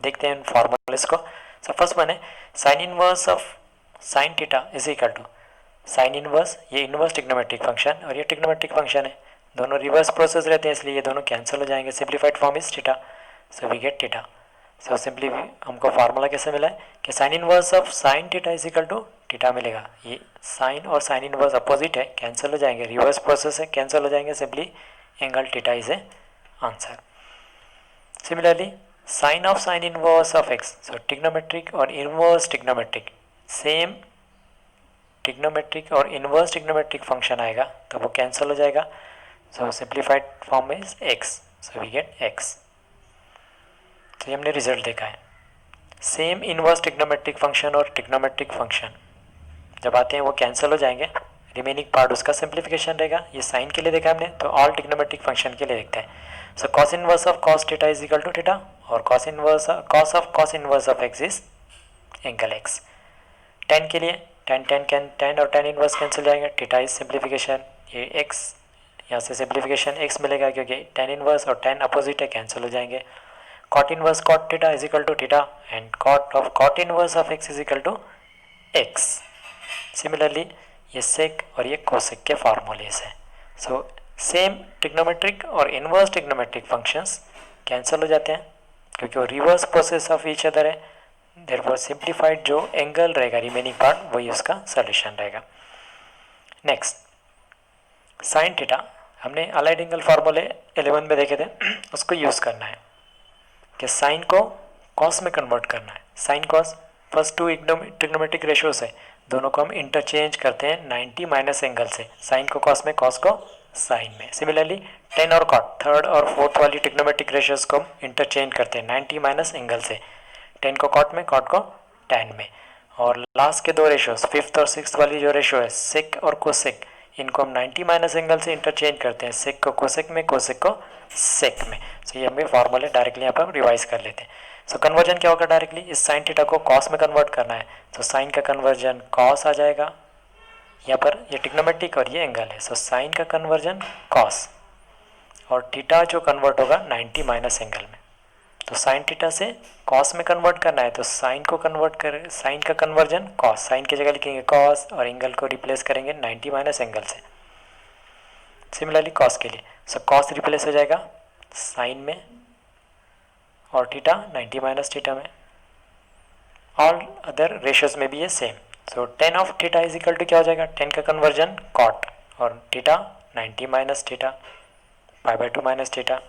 देखते हैं फॉर्मूलेस को। सो फर्स्ट वन है sine inverse of sine theta is equal to sine inverse, ये इनवर्स ट्रिग्नोमेट्रिक फंक्शन और ये ट्रिग्नोमेट्रिक फंक्शन है, दोनों रिवर्स प्रोसेस रहते हैं, इसलिए ये दोनों कैंसिल हो जाएंगे। Simplified form is theta, so we get theta. So simply हमको फार्मूला कैसे मिला है कि sine inverse of sine theta is equal to theta मिलेगा। ये साइन और साइन इनवर्स अपोजिट है, कैंसिल हो जाएंगे, रिवर्स प्रोसेस है, कैंसिल हो जाएंगे, simply angle theta is a answer. Similarly sine of sine inverse of x, so trigonometric और इनवर्स ट्रिग्नोमेट्रिक सेम, ट्रिग्नोमेट्रिक और इनवर्स ट्रिग्नोमेट्रिक फंक्शन आएगा तो वो कैंसिल हो जाएगा। So simplified form is x, so we get x. तो ये हमने रिजल्ट देखा है। सेम इनवर्स ट्रिग्नोमेट्रिक फंक्शन और ट्रिग्नोमेट्रिक फंक्शन जब आते हैं वो कैंसिल हो जाएंगे, रिमेनिंग पार्ट उसका सिंप्लीफिकेशन रहेगा। ये साइन के लिए देखा हमने, तो ऑल ट्रिग्नोमेट्रिक फंक्शन के लिए देखते हैं। So cos inverse of cos theta is equal to theta, और cos of cos inverse of x is angle x. Tan के लिए टेन और टेन इनवर्स कैंसिल जाएंगे, थीटा इज सिंप्लीफिकेशन, ये एक्स यहाँ से सिंप्लीफिकेशन एक्स मिलेगा क्योंकि टेन इनवर्स और टेन अपोजिट है, कैंसिल हो जाएंगे। Cot inverse cot theta is equal to theta and cot inverse of x is equal to x. Similarly ये सेक और ये कोसेक के फार्मूलेस हैं। सो सेम ट्रिग्नोमेट्रिक और इनवर्स ट्रिग्नोमेट्रिक फंक्शंस कैंसिल हो जाते हैं क्योंकि वो reverse process of each other है। देयरफॉर सिंप्लीफाइड जो एंगल रहेगा रिमेनिंग पार्ट वही उसका सोल्यूशन रहेगा। नेक्स्ट साइन थीटा, हमने अलाइड एंगल फार्मूले 11 में देखे थे, उसको यूज़ करना है कि साइन को कॉस में कन्वर्ट करना है। Sine cos first two trigonometric ratios है, दोनों को हम इंटरचेंज करते हैं 90 माइनस एंगल से, साइन को कॉस में, कॉस को साइन में। सिमिलरली टेन और कॉट थर्ड और फोर्थ वाली ट्रिग्नोमेट्रिक रेशियोज को हम इंटरचेंज करते हैं 90 माइनस एंगल से, टेन को कॉट में, कॉट को टेन में। और लास्ट के दो रेशियोज फिफ्थ और सिक्स वाली जो रेशियो है सेक और कोसेक, इनको हम 90 माइनस एंगल से इंटरचेंज करते हैं, सेक को कोसेक में, कोसेक को सेक में। सो ये हमें फॉर्मूले डायरेक्टली यहाँ पर रिवाइज कर लेते हैं। सो कन्वर्जन क्या होगा, डायरेक्टली इस साइन थीटा को कॉस में कन्वर्ट करना है, तो साइन का कन्वर्जन कॉस आ जाएगा। यहाँ पर ये ट्रिग्नोमेट्रिक और ये एंगल है, सो साइन का कन्वर्जन कॉस और थीटा जो कन्वर्ट होगा 90 माइनस एंगल में। तो साइन थीटा से कॉस में कन्वर्ट करना है, तो साइन को कन्वर्ट कर, साइन का कन्वर्जन कॉस, साइन की जगह लिखेंगे कॉस और एंगल को रिप्लेस करेंगे 90 माइनस एंगल से। सिमिलरली कॉस के लिए सो कॉस रिप्लेस हो जाएगा साइन में और थीटा 90 माइनस थीटा में। ऑल अदर रेशियोज में भी ये same. So tan of theta is equal to क्या हो जाएगा, टेन का कन्वर्जन कॉट और theta 90 minus theta, π/2 minus theta.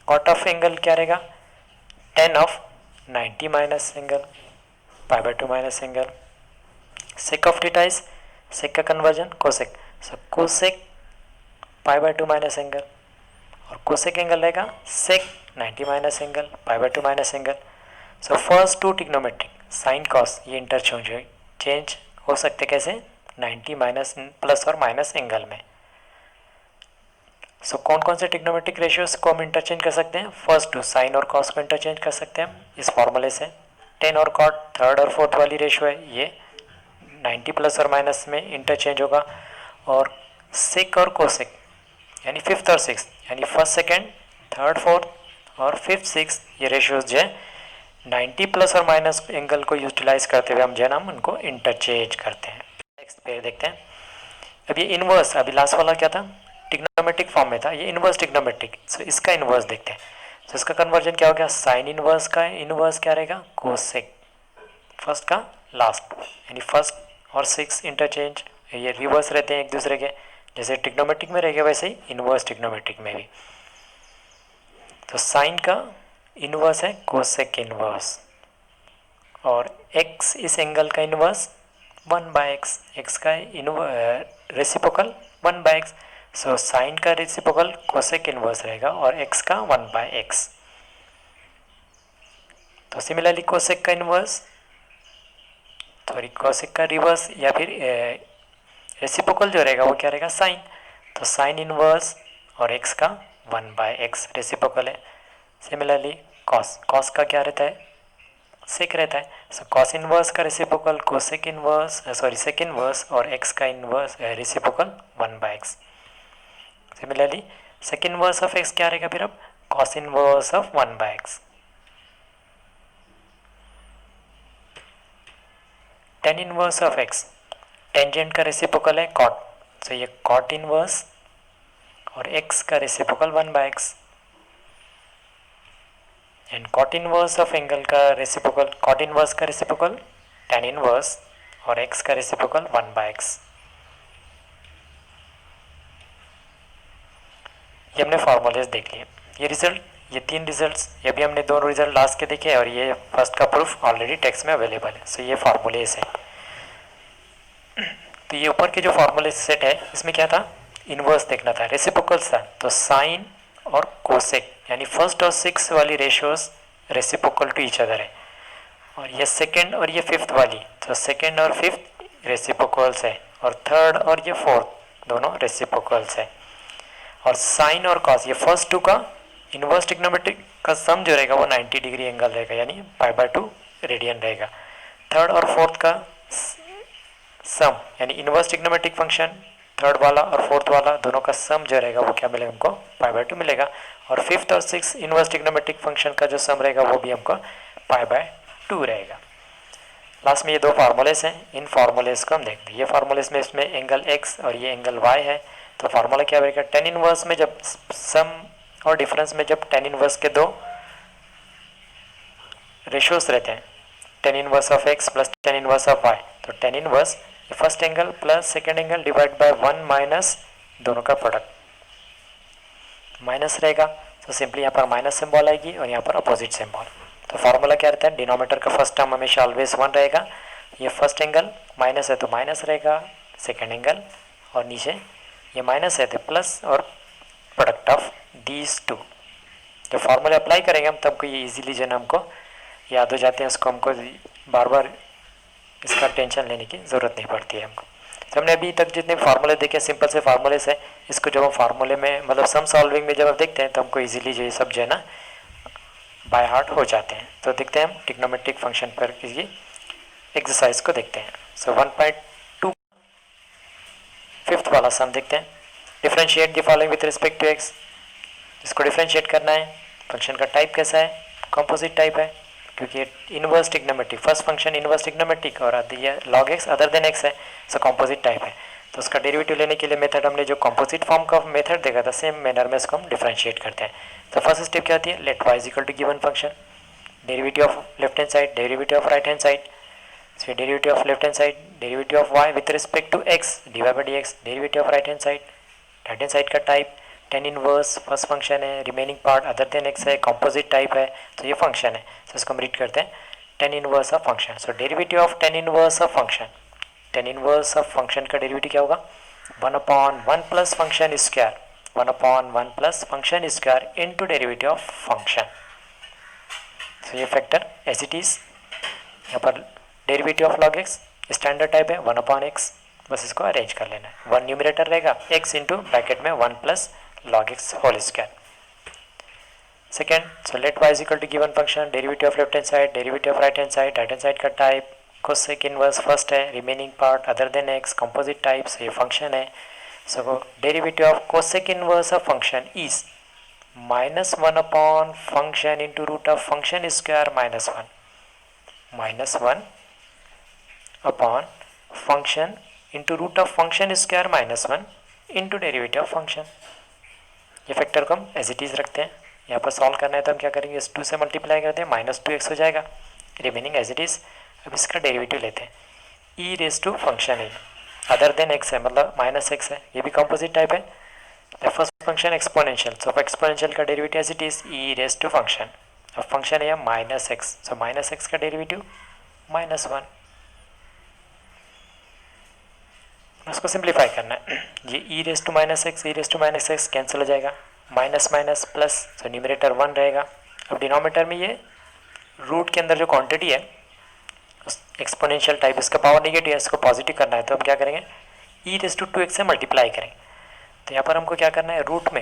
Cot of angle क्या रहेगा, tan of 90 minus angle, π/2 minus angle. Sec of theta is sec का conversion cosec, so cosec π/2 minus angle और cosec angle रहेगा sec 90 minus angle, π/2 minus angle. So first two trigonometric sine cos ये interchange हो सकते कैसे, 90 minus plus और minus angle में। सो कौन कौन से ट्रिग्नोमेट्रिक रेशियोज को हम इंटरचेंज कर सकते हैं, फर्स्ट टू साइन और कॉस को इंटरचेंज कर सकते हैं हम इस फॉर्मूले से। टेन और कॉट थर्ड और फोर्थ वाली रेशियो है, ये 90 प्लस और माइनस में इंटरचेंज होगा। और सेक और कोसेक यानी फिफ्थ और सिक्स, यानी फर्स्ट सेकेंड थर्ड फोर्थ और फिफ्थ सिक्स, ये रेशियोज जो है 90 प्लस और माइनस एंगल को यूटिलाइज करते हुए हम जो है ना उनको इंटरचेंज करते हैं। नेक्स्ट पेज देखते हैं। अब ये इनवर्स, अभी लास्ट वाला क्या था, ट्रिग्नोमेट्रिक फॉर्म में था, ये इनवर्स ट्रिग्नोमेट्रिक। सो इसका इनवर्स देखते हैं। सो इसका कन्वर्जन क्या हो गया, साइन इनवर्स का इनवर्स क्या रहेगा, कोसेक फर्स्ट का लास्ट, यानी फर्स्ट और सिक्स इंटरचेंज, ये रिवर्स रहते हैं एक दूसरे के, जैसे ट्रिग्नोमेट्रिक में रहेगा वैसे ही इनवर्स ट्रिग्नोमेट्रिक में भी। तो साइन का इनवर्स है कोसेक इनवर्स और एक्स इस एंगल का इनवर्स 1/x, एक्स का रेसिप्रोकल 1/x। सो साइन का रेसिप्रोकल कोसेक इनवर्स रहेगा और एक्स का 1/x। तो सिमिलरली कोसेक का इनवर्स, सॉरी कोसेक का रिवर्स या फिर रेसिप्रोकल जो रहेगा वो क्या रहेगा, साइन। तो साइन इनवर्स और एक्स का 1/x रेसिप्रोकल है। सिमिलरली कॉस, कॉस का क्या रहता है, सेक रहता है। सो कॉस इनवर्स का reciprocal cosec inverse, sorry sec inverse और एक्स का inverse reciprocal 1/x। Similarly sec inverse of x क्या रहेगा फिर अब, cos inverse of 1/x। Tan inverse of x, tangent का रेसिप्रोकल है कॉट, सो ये कॉट इनवर्स और एक्स का reciprocal 1/x। And cot inverse of angle का रेसिप्रोकल, कॉट इनवर्स का रेसिप्रोकल टेन इनवर्स और एक्स का रेसिप्रोकल 1/x। ये हमने फॉर्मूलेज देख लिए। ये रिजल्ट, ये तीन रिजल्ट्स, ये भी हमने दोनों रिजल्ट लास्ट के देखे और ये फर्स्ट का प्रूफ ऑलरेडी टेक्स्ट में अवेलेबल है। सो ये फॉर्मूलेज है। तो ये ऊपर के जो फॉर्मूले सेट है इसमें क्या था, इनवर्स देखना था, रेसिप्रोकल्स था। तो साइन और कोसेक यानी फर्स्ट और सिक्स वाली ratios reciprocal to each other है। और ये सेकेंड और ये फिफ्थ वाली, तो सेकेंड और फिफ्थ रेसिप्रोकल्स है, और थर्ड और ये फोर्थ दोनों रेसिप्रोकल्स है। और साइन और कॉस, ये फर्स्ट टू का इनवर्स ट्रिग्नोमेट्रिक का सम जो रहेगा वो 90 डिग्री एंगल रहेगा, यानी π/2 रेडियन रहेगा। थर्ड और फोर्थ का सम यानी इनवर्स ट्रिग्नोमेट्रिक फंक्शन थर्ड वाला और फोर्थ वाला दोनों का सम जो रहेगा वो क्या मिलेगा हमको, π/2 मिलेगा। और फिफ्थ और सिक्स इनवर्स ट्रिग्नोमेट्रिक फंक्शन का जो सम रहेगा वो भी हमको π/2 रहेगा। लास्ट में ये दो फार्मूलेस हैं, इन फार्मूलेस को हम देखते हैं। ये फार्मूलेस में इसमें एंगल x और ये एंगल y है, तो फार्मूला क्या रहेगा, टेन इनवर्स में जब सम और डिफरेंस में जब टेन इनवर्स के दो रेशियोस रहते हैं, tan inverse of x plus ten inverse of y, तो ten inverse first angle plus second angle divide by 1 minus दोनों का प्रोडक्ट माइनस रहेगा, तो सिंपली यहाँ पर माइनस सिंबल आएगी और यहाँ पर अपोजिट सिंबल। तो फार्मूला क्या रहता है, डिनोमीटर का फर्स्ट टर्म हमेशा ऑलवेज 1 रहेगा, ये फर्स्ट एंगल माइनस है तो माइनस रहेगा, सेकेंड एंगल और नीचे ये माइनस है तो प्लस, और प्रोडक्ट ऑफ दीज टू। जब फार्मूला अप्लाई करेंगे हम तब को ये इजीली जो है हमको याद हो जाते हैं, उसको हमको बार बार इसका टेंशन लेने की ज़रूरत नहीं पड़ती है हमको। तो हमने अभी तक जितने फार्मूले देखे सिंपल से फार्मूले से, इसको जब हम फार्मूले में मतलब सम सॉल्विंग में जब हम देखते हैं तो हमको इजीली जो ये सब जो है ना बाय हार्ट हो जाते हैं। तो देखते हैं हम ट्रिग्नोमेट्रिक फंक्शन पर किसी एक्सरसाइज को देखते हैं। सो 1.2 फिफ्थ वाला सम देखते हैं। Differentiate the following with respect to x, इसको डिफरेंशिएट करना है। फंक्शन का टाइप कैसा है, कंपोजिट टाइप है, क्योंकि inverse trigonometric first function inverse trigonometric और ये log x other than x है, सो कंपोजिट टाइप है। तो उसका डेरिवेटिव लेने के लिए मेथड हमने जो कंपोजिट फॉर्म का मेथड देखा था, सेम मैनर में इसको हम डिफरेंशिएट करते हैं। तो फर्स्ट स्टेप क्या होती है, let y equal to given function, derivative of left hand side, derivative of right hand side, so derivative of left hand side derivative of y with respect to x divide by dx, derivative of right hand side का type tan inverse first function है, remaining part other than x है, composite type है, तो ये function है। तो इसको हम रीड करते हैं tan inverse of function. So derivative of tan inverse of function, tan inverse of function का डेरिवेटिव क्या होगा, 1/1 plus function square, 1/1 plus function square into derivative of function. So ये फैक्टर एज इट इज, यहाँ पर derivative of log x standard type है 1/x, बस इसको arrange कर लेना है। वन न्यूमरेटर रहेगा x इंटू ब्रैकेट में 1 plus log x whole square. Second, so let y equal to given function, derivative of left hand side right hand side का type cosec inverse first है, remaining part other than x, composite type, से ये function है। So derivative of cosec inverse of function is -1 upon function into root of function square -1 upon function into root of function square -1 into derivative of function. ये factor को हम as it is रखते हैं। यहाँ पर solve करना है तो हम क्या करेंगे, इस 2 से मल्टीप्लाई करते हैं, -2x हो जाएगा, रिमेनिंग एज इट इज़। अब इसका डेरिवेटिव लेते हैं, ई रेस टू फंक्शन है अदर देन x है, मतलब -x है, ये भी कंपोजिट टाइप है। First function exponential, so exponential का derivative as it is e raise to function. अब फंक्शन है -x, सो -x का डेरिवेटिव -1। उसको सिंप्लीफाई करना है, ये e raise to -x cancel हो जाएगा, minus minus plus, so numerator 1 रहेगा। अब डिनोमीटर में ये रूट के अंदर जो क्वांटिटी है एक्सपोनेंशियल टाइप, इसका पावर नेगेटिव है, इसको पॉजिटिव करना है, तो हम क्या करेंगे, ई रेस टू 2x से मल्टीप्लाई करेंगे। तो यहाँ पर हमको क्या करना है, रूट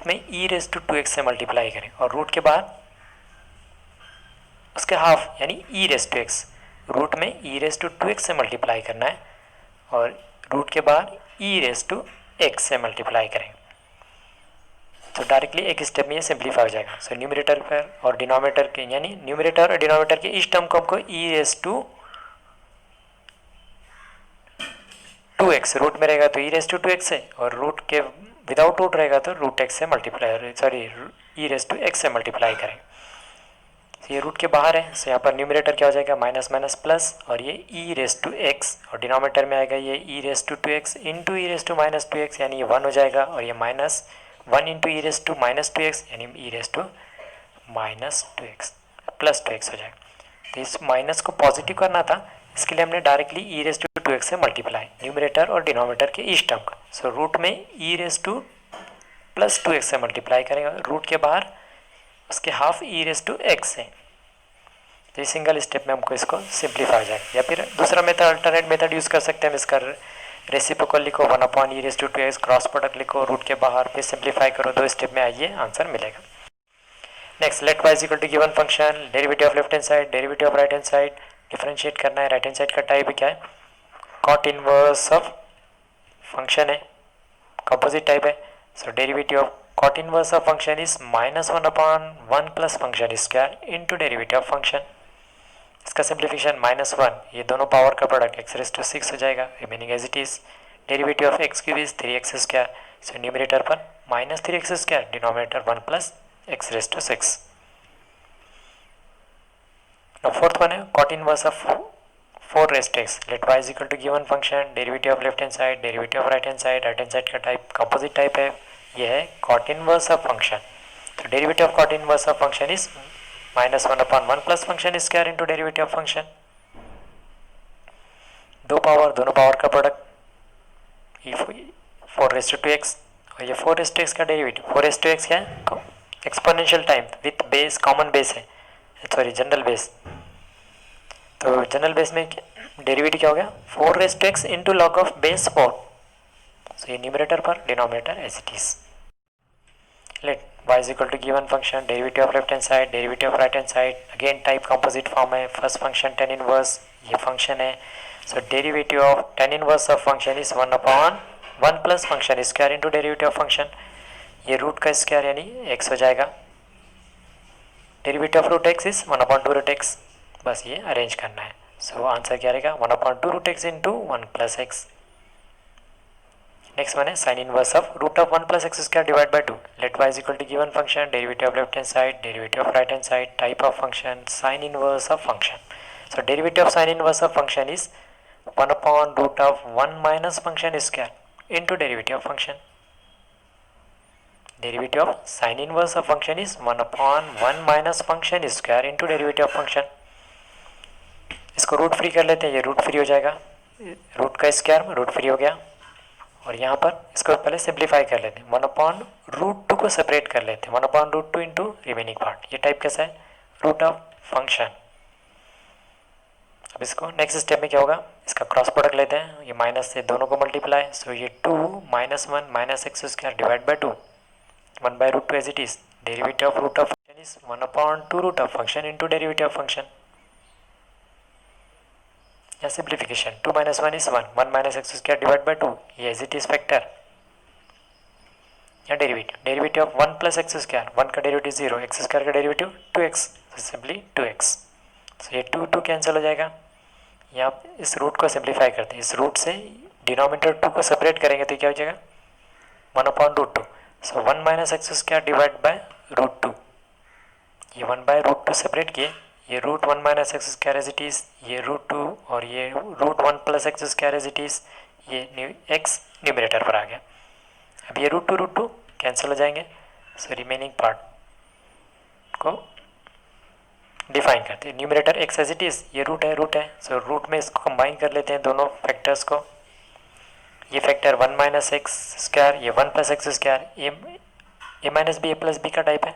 में ई रेस टू 2x से मल्टीप्लाई करें, और रूट के बाद उसके हाफ यानी ई रेस टू एक्स, रूट में ई रेस टू 2x से मल्टीप्लाई करना है, और रूट के बाद ई रेस टू x से मल्टीप्लाई करेंगे। तो डायरेक्टली एक स्टेप में ये सिंप्लीफाई हो जाएगा। सो न्यूमरेटर पर और डिनोमीटर के, यानी न्यूमरेटर और डिनोमीटर के इस टर्म को हमको ई रेस टू 2x, रूट में रहेगा तो ई रेस टू 2x है, और रूट के विदाउट रूट रहेगा तो रूट x से multiply, sorry e raise to x से मल्टीप्लाई करेंगे। तो ये रूट के बाहर है, सो यहाँ पर न्यूमरेटर क्या हो जाएगा, माइनस माइनस प्लस, और ये ई रेस टू x, और डिनोमीटर में आएगा ये e raise to 2x into e raise to -2x, यानी ये 1 हो जाएगा, और ये -1 into e raise to -2x, यानी ई raise to -2x plus 2x हो जाएगा। तो इस माइनस को पॉजिटिव करना था, इसके लिए हमने directly E raise to 2x से मल्टीप्लाई न्यूमरेटर और डिनोमीटर के इस टर्म का। सो रूट में ई रेस टू प्लस 2x से मल्टीप्लाई करेंगे, रूट के बाहर उसके half e raise to x है। तो इस सिंगल स्टेप में हमको इसको सिंप्लीफाई हो जाएगा। या फिर दूसरा मेथड, अल्टरनेट मेथड यूज़ कर सकते हैं हम इसका, रेसिप्रोकल लिखो 1/e⁻²x, क्रॉस प्रोडक्ट लिखो रूट के बाहर, फिर सिंप्लीफाई करो, 2 स्टेप में आइए आंसर मिलेगा। Next, let y equal to given function, derivative of left hand side, derivative of right hand side, differentiate करना है। राइट हैंड साइड का टाइप क्या है, कॉट इनवर्स ऑफ फंक्शन है, कंपोजिट टाइप है। So derivative of cot inverse of function is -1/1 plus function square into derivative of function. इसका simplification -1, ये दोनों पावर का प्रोडक्ट x⁻⁶ हो जाएगा, remaining as it is. Derivative of x³ is 3x², so numerator पर -3x², denominator 1 plus x⁻⁶। Now fourth one है cot inverse of 4x। Let y is equal to given function, derivative of left hand side, derivative of right hand side का type composite type है, ये है cot inverse of function। तो derivative of cot inverse of function is -1/1 plus function square into derivative of function। दोनों power का product, 4x और ये 4x का डेरिवेटिव। 4x क्या है, exponential time with base, common base है, सॉरी जनरल बेस। तो जनरल बेस में डेरिवेटिव क्या हो गया, 4x into log of base 4। So ये न्यूमरेटर पर, denominator as it is. Let y is equal to given function, derivative of left hand side, derivative of right hand side, again type composite form है। First function tan inverse, ये function है। So derivative of tan inverse of function is 1/1 plus function square into derivative of function, ये root का square यानी x हो जाएगा। Derivative of root x is 1/2 root x, बस ये अरेंज करना है। सो आंसर क्या रहेगा, 1/2 root x into 1 plus x। Next one है sine inverse of root of 1 plus x² divide by 2। Let y is equal to given function, derivative of left hand side, derivative of right hand side, type of function sine inverse of function. So derivative of sine inverse of function is 1/√1 minus function square into derivative of function. Derivative of sine inverse of function is 1/1 minus function square into derivative of function. इसको root free कर लेते हैं, ये root free हो जाएगा, root का square root free हो गया। और यहाँ पर इसको पहले सिंप्लीफाई कर लेते हैं, 1/√2 को सेपरेट कर लेते हैं, 1/√2 इंटू रिमेनिंग पार्ट। ये टाइप कैसा है, रूट ऑफ फंक्शन। अब इसको नेक्स्ट स्टेप में क्या होगा, इसका क्रॉस प्रोडक्ट लेते हैं, ये माइनस से दोनों को मल्टीप्लाई। सो ये 2 -1 minus x² divide by 2, 1/√2 as it is. Derivative of root of function is 1/2 root of function into derivative of function. या simplification, 2 - 1 is 1, 1 minus x² divide by 2, ये एज इट इज फैक्टर। या derivative of 1 plus x², 1 का derivative 0, x² का derivative 2x, simply 2x। सो ये 2 cancel हो जाएगा। यहाँ इस रूट को सिंप्लीफाई करते हैं, इस रूट से डिनोमिनेटर 2 को सेपरेट करेंगे तो क्या हो जाएगा, 1/√2। सो 1 माइनस x² डिवाइड बाय √2, ये 1/√2 सेपरेट किए, ये √1 minus x² as it is, ये √2 और ये √1 plus x² as it is, ये x न्यूमरेटर पर आ गया। अब ये √2 कैंसिल हो जाएंगे। सो रिमेनिंग पार्ट को डिफाइन करते हैं, numerator x as it is, ये रूट है। सो रूट में इसको कंबाइन कर लेते हैं दोनों फैक्टर्स को। ये फैक्टर 1 माइनस x², ये 1 plus x², a minus b, a plus b का टाइप है।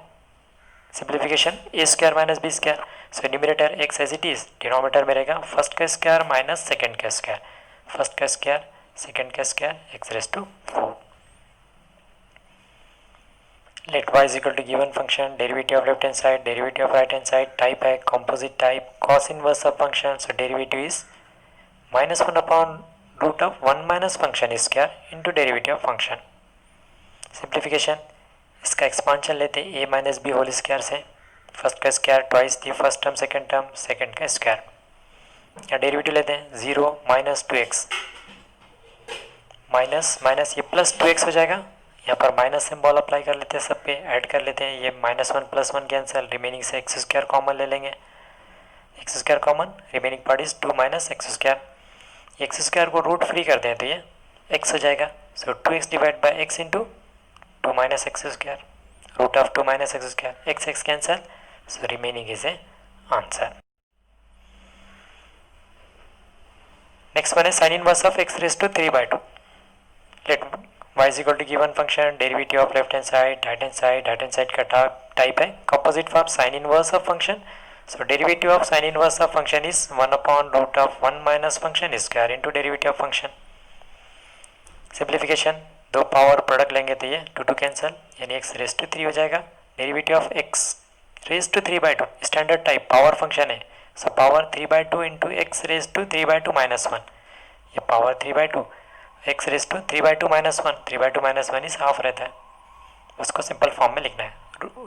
Simplification, a² minus b²। So numerator x as it is, denominator में रहेगा फर्स्ट का स्क्वायर माइनस सेकेंड का स्क्वायर, फर्स्ट का स्क्वायर सेकेंड का square, x⁻⁴। Let y is equal to given function, derivative of left hand side, derivative of right hand side, type है composite type, cos inverse of function. So derivative is -1/√1 minus function square into derivative of function. Simplification, इसका expansion लेते हैं, a minus B whole square से, first का square twice the first term, second का square. या derivative लेते हैं 0 minus 2x, minus ये प्लस 2x हो जाएगा। यहाँ पर माइनस सिंबल अप्लाई कर लेते हैं, सब पे ऐड कर लेते हैं, ये -1 + 1 कैंसिल, रिमेनिंग से x² कॉमन ले लेंगे, x² common, remaining part is 2 minus x²। x² को रूट फ्री करते हैं तो ये x हो जाएगा। So 2x divide by x into 2 minus x², root of 2 minus x², x cancel. So remaining is a answer. Next one है sine inverse of x⁻³ let y is equal to given function, derivative of left hand side, right hand side का type है composite form sine inverse of function. So derivative of sin inverse of function is 1 upon root of 1 minus function square into derivative of function. Simplification, दो power product लेंगे तो ये 2 cancel, यानी x raise to 3 हो जाएगा. Derivative of x raise to 3/2 standard type power function है. So power 3/2 into x raise to 3/2 minus 1. ये power 3/2 x raise to 3/2 minus 1. 3/2 minus 1 is half रहता है, उसको सिंपल फॉर्म में लिखना है.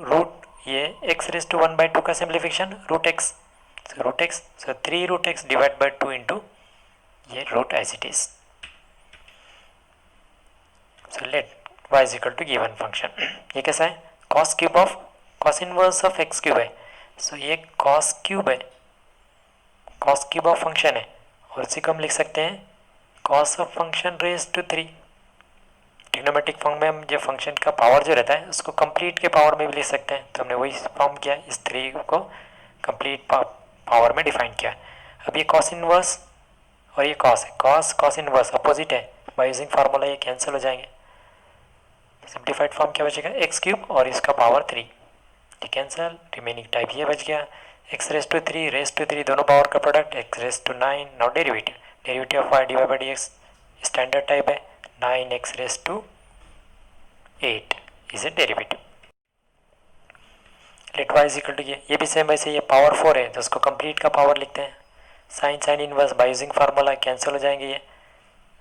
रूट ये एक्स रेज टू 1/2 का simplification root x. So 3 root x divide by 2 into ये root as it is. So let y is equal to given function. ये कैसा है? Cos cube of cos inverse of x cube है. So ये cos cube है, cos cube of function है, और इसी को हम लिख सकते हैं cos of function raise to 3. Trigonometric form में हम जो फंक्शन का पावर जो रहता है उसको कंप्लीट के पावर में भी लिख सकते हैं, तो हमने वही फॉर्म किया, इस 3 को कंप्लीट पावर में डिफाइन किया. अब ये कॉस इनवर्स और ये कॉस है, कॉस इनवर्स अपोजिट है, बाय यूजिंग फार्मूला ये कैंसिल हो जाएंगे. सिंप्लीफाइड फॉर्म क्या बचेगा? एक्स क्यूब और इसका पावर 3, ये कैंसिल, रिमेनिंग टाइप ये बच गया. X raise to 3 raise to 3 दोनों पावर का product X raise to 9. Now derivative of Y divide by D X standard type है. 9x raise to 8 is a derivative. Let y is equal to ये भी same वैसे, ये power 4 है तो उसको कंप्लीट का पावर लिखते हैं. Sine inverse by using formula cancel हो जाएंगे. ये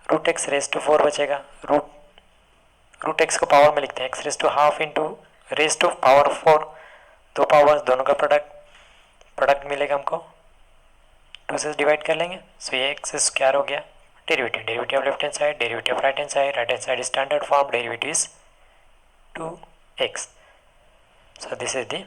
रूट एक्स रेज टू 4 बचेगा. रूट एक्स को पावर में लिखते हैं, X raise to half into raise to power 4. दो पावर्स दोनों का प्रोडक्ट मिलेगा हमको, 2 से डिवाइड कर लेंगे. सो ये एक्स स्क्वायर हो गया. Derivative of left hand side, derivative of right hand side standard form, derivative is 2x. So this is the